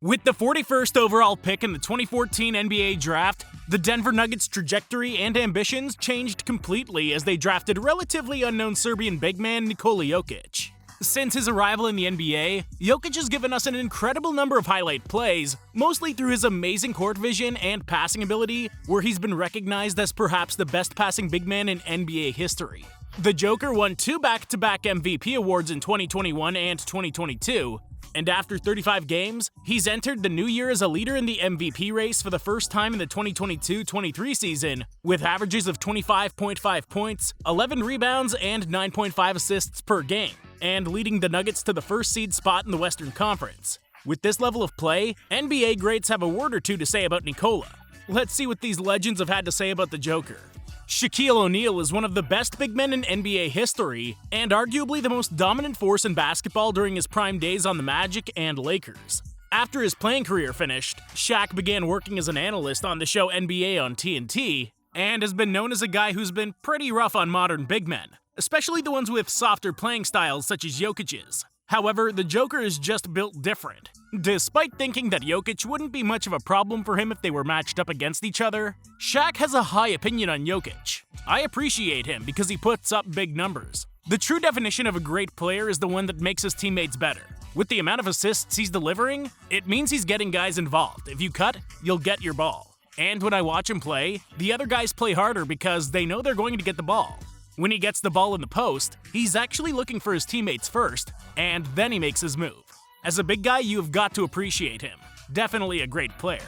With the 41st overall pick in the 2014 NBA Draft, the Denver Nuggets' trajectory and ambitions changed completely as they drafted relatively unknown Serbian big man Nikola Jokic. Since his arrival in the NBA, Jokic has given us an incredible number of highlight plays, mostly through his amazing court vision and passing ability, where he's been recognized as perhaps the best passing big man in NBA history. The Joker won 2 back-to-back MVP awards in 2021 and 2022, and after 35 games, he's entered the new year as a leader in the MVP race for the first time in the 2022-23 season, with averages of 25.5 points, 11 rebounds, and 9.5 assists per game, and leading the Nuggets to the first seed spot in the Western Conference. With this level of play, NBA greats have a word or two to say about Nikola. Let's see what these legends have had to say about the Joker. Shaquille O'Neal is one of the best big men in NBA history, and arguably the most dominant force in basketball during his prime days on the Magic and Lakers. After his playing career finished, Shaq began working as an analyst on the show NBA on TNT, and has been known as a guy who's been pretty rough on modern big men, especially the ones with softer playing styles such as Jokic's. However, the Joker is just built different. Despite thinking that Jokic wouldn't be much of a problem for him if they were matched up against each other, Shaq has a high opinion on Jokic. I appreciate him because he puts up big numbers. The true definition of a great player is the one that makes his teammates better. With the amount of assists he's delivering, it means he's getting guys involved. If you cut, you'll get your ball. And when I watch him play, the other guys play harder because they know they're going to get the ball. When he gets the ball in the post, he's actually looking for his teammates first, and then he makes his move. As a big guy, you've got to appreciate him. Definitely a great player.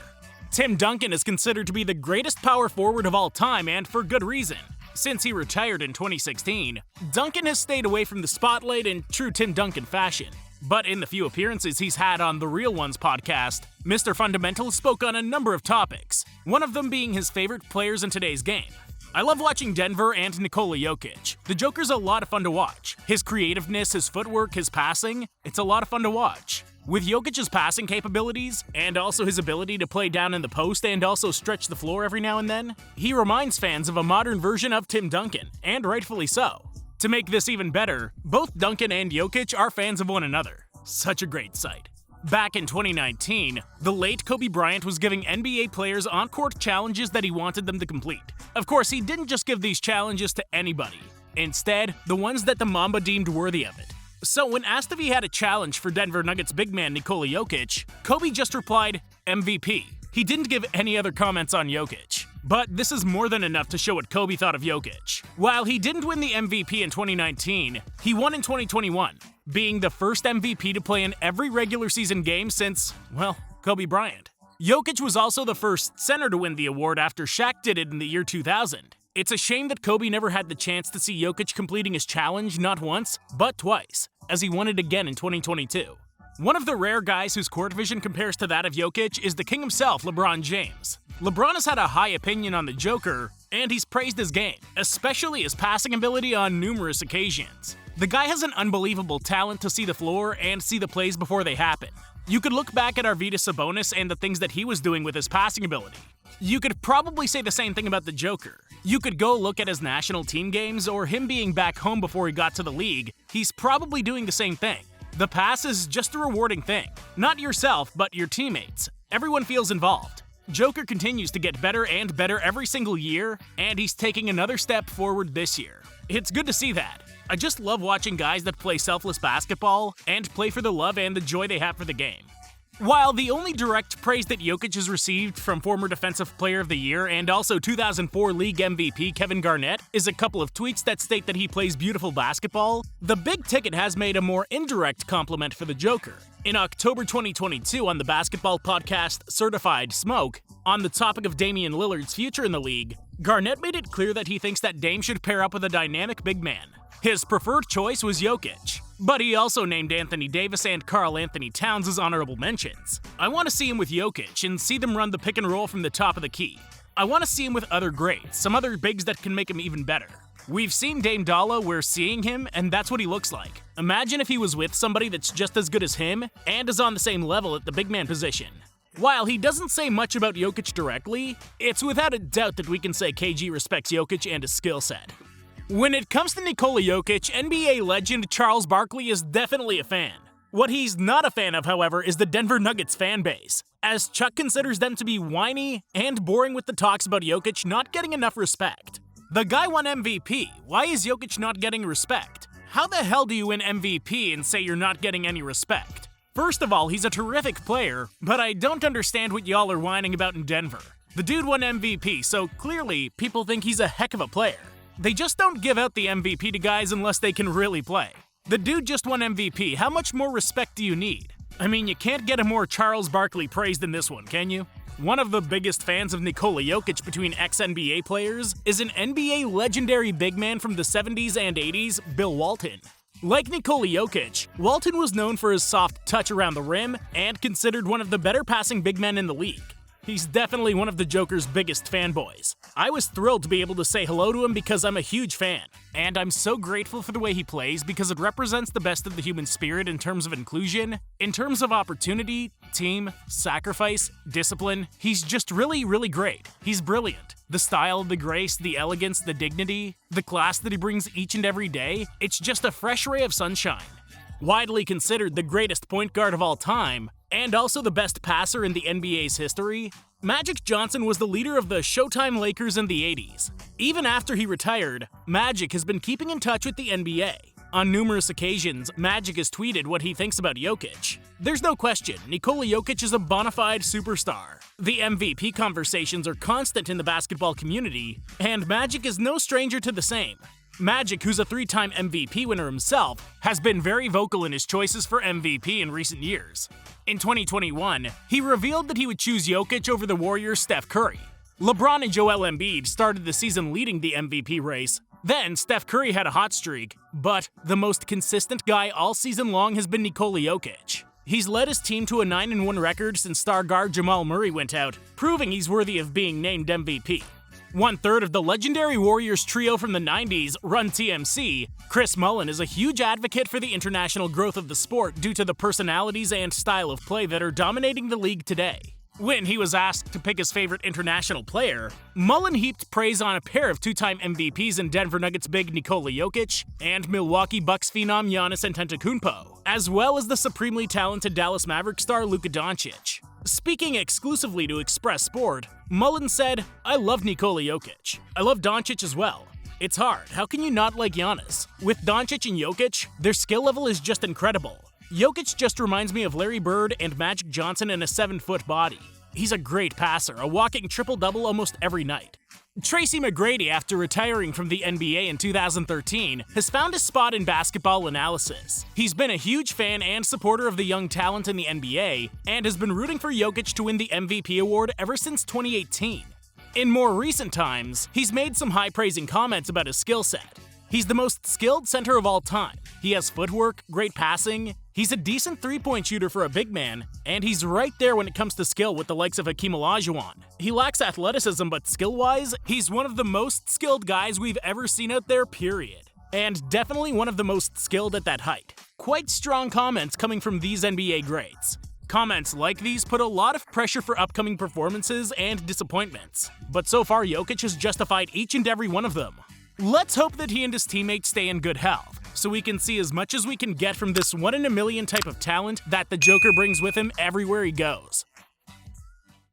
Tim Duncan is considered to be the greatest power forward of all time, and for good reason. Since he retired in 2016, Duncan has stayed away from the spotlight in true Tim Duncan fashion. But in the few appearances he's had on the Real Ones podcast, Mr. Fundamental spoke on a number of topics, one of them being his favorite players in today's game. I love watching Denver and Nikola Jokic. The Joker's a lot of fun to watch. His creativeness, his footwork, his passing, it's a lot of fun to watch. With Jokic's passing capabilities, and also his ability to play down in the post and also stretch the floor every now and then, he reminds fans of a modern version of Tim Duncan, and rightfully so. To make this even better, both Duncan and Jokic are fans of one another. Such a great sight. Back in 2019, the late Kobe Bryant was giving NBA players on-court challenges that he wanted them to complete. Of course, he didn't just give these challenges to anybody. Instead, the ones that the Mamba deemed worthy of it. So when asked if he had a challenge for Denver Nuggets big man Nikola Jokic, Kobe just replied, MVP. He didn't give any other comments on Jokic. But this is more than enough to show what Kobe thought of Jokic. While he didn't win the MVP in 2019, he won in 2021, being the first MVP to play in every regular season game since, well, Kobe Bryant. Jokic was also the first center to win the award after Shaq did it in the year 2000. It's a shame that Kobe never had the chance to see Jokic completing his challenge not once, but twice, as he won it again in 2022. One of the rare guys whose court vision compares to that of Jokic is the king himself, LeBron James. LeBron has had a high opinion on the Joker, and he's praised his game, especially his passing ability on numerous occasions. The guy has an unbelievable talent to see the floor and see the plays before they happen. You could look back at Arvydas Sabonis and the things that he was doing with his passing ability. You could probably say the same thing about the Joker. You could go look at his national team games or him being back home before he got to the league. He's probably doing the same thing. The pass is just a rewarding thing. Not yourself, but your teammates. Everyone feels involved. Joker continues to get better and better every single year, and he's taking another step forward this year. It's good to see that. I just love watching guys that play selfless basketball and play for the love and the joy they have for the game. While the only direct praise that Jokic has received from former Defensive Player of the Year and also 2004 League MVP Kevin Garnett is a couple of tweets that state that he plays beautiful basketball, the Big Ticket has made a more indirect compliment for the Joker. In October 2022 on the basketball podcast Certified Smoke, on the topic of Damian Lillard's future in the league, Garnett made it clear that he thinks that Dame should pair up with a dynamic big man. His preferred choice was Jokic, but he also named Anthony Davis and Karl Anthony Towns as honorable mentions. I want to see him with Jokic and see them run the pick and roll from the top of the key. I want to see him with other greats, some other bigs that can make him even better. We've seen Dame Dalla, we're seeing him, and that's what he looks like. Imagine if he was with somebody that's just as good as him and is on the same level at the big man position. While he doesn't say much about Jokic directly, it's without a doubt that we can say KG respects Jokic and his skill set. When it comes to Nikola Jokic, NBA legend Charles Barkley is definitely a fan. What he's not a fan of, however, is the Denver Nuggets fan base, as Chuck considers them to be whiny and boring with the talks about Jokic not getting enough respect. The guy won MVP, why is Jokic not getting respect? How the hell do you win MVP and say you're not getting any respect? First of all, he's a terrific player, but I don't understand what y'all are whining about in Denver. The dude won MVP, so clearly people think he's a heck of a player. They just don't give out the MVP to guys unless they can really play. The dude just won MVP, how much more respect do you need? I mean, you can't get a more Charles Barkley praise than this one, can you? One of the biggest fans of Nikola Jokic between ex-NBA players is an NBA legendary big man from the 70s and 80s, Bill Walton. Like Nikola Jokic, Walton was known for his soft touch around the rim and considered one of the better passing big men in the league. He's definitely one of the Joker's biggest fanboys. I was thrilled to be able to say hello to him because I'm a huge fan. And I'm so grateful for the way he plays because it represents the best of the human spirit in terms of inclusion, in terms of opportunity, team, sacrifice, discipline. He's just really, really great. He's brilliant. The style, the grace, the elegance, the dignity, the class that he brings each and every day, it's just a fresh ray of sunshine. Widely considered the greatest point guard of all time, and also the best passer in the NBA's history, Magic Johnson was the leader of the Showtime Lakers in the 80s. Even after he retired, Magic has been keeping in touch with the NBA. On numerous occasions, Magic has tweeted what he thinks about Jokic. There's no question, Nikola Jokic is a bona fide superstar. The MVP conversations are constant in the basketball community, and Magic is no stranger to the same. Magic, who's a 3-time MVP winner himself, has been very vocal in his choices for MVP in recent years. In 2021, he revealed that he would choose Jokic over the Warriors' Steph Curry. LeBron and Joel Embiid started the season leading the MVP race. Then Steph Curry had a hot streak, but the most consistent guy all season long has been Nikola Jokic. He's led his team to a 9-1 record since star guard Jamal Murray went out, proving he's worthy of being named MVP. One-third of the legendary Warriors trio from the 90s, Run TMC, Chris Mullin is a huge advocate for the international growth of the sport due to the personalities and style of play that are dominating the league today. When he was asked to pick his favorite international player, Mullin heaped praise on a pair of 2-time MVPs in Denver Nuggets big Nikola Jokic and Milwaukee Bucks phenom Giannis Antetokounmpo, as well as the supremely talented Dallas Mavericks star Luka Doncic. Speaking exclusively to Express Sport, Mullin said, "I love Nikola Jokic. I love Doncic as well. It's hard. How can you not like Giannis? With Doncic and Jokic, their skill level is just incredible. Jokic just reminds me of Larry Bird and Magic Johnson in a 7-foot body. He's a great passer, a walking triple-double almost every night." Tracy McGrady, after retiring from the NBA in 2013, has found his spot in basketball analysis. He's been a huge fan and supporter of the young talent in the NBA, and has been rooting for Jokic to win the MVP award ever since 2018. In more recent times, he's made some high-praising comments about his skill set. He's the most skilled center of all time. He has footwork, great passing, he's a decent three-point shooter for a big man, and he's right there when it comes to skill with the likes of Hakeem Olajuwon. He lacks athleticism, but skill-wise, he's one of the most skilled guys we've ever seen out there, period. And definitely one of the most skilled at that height. Quite strong comments coming from these NBA greats. Comments like these put a lot of pressure for upcoming performances and disappointments, but so far Jokic has justified each and every one of them. Let's hope that he and his teammates stay in good health, so we can see as much as we can get from this 1-in-a-million type of talent that the Joker brings with him everywhere he goes.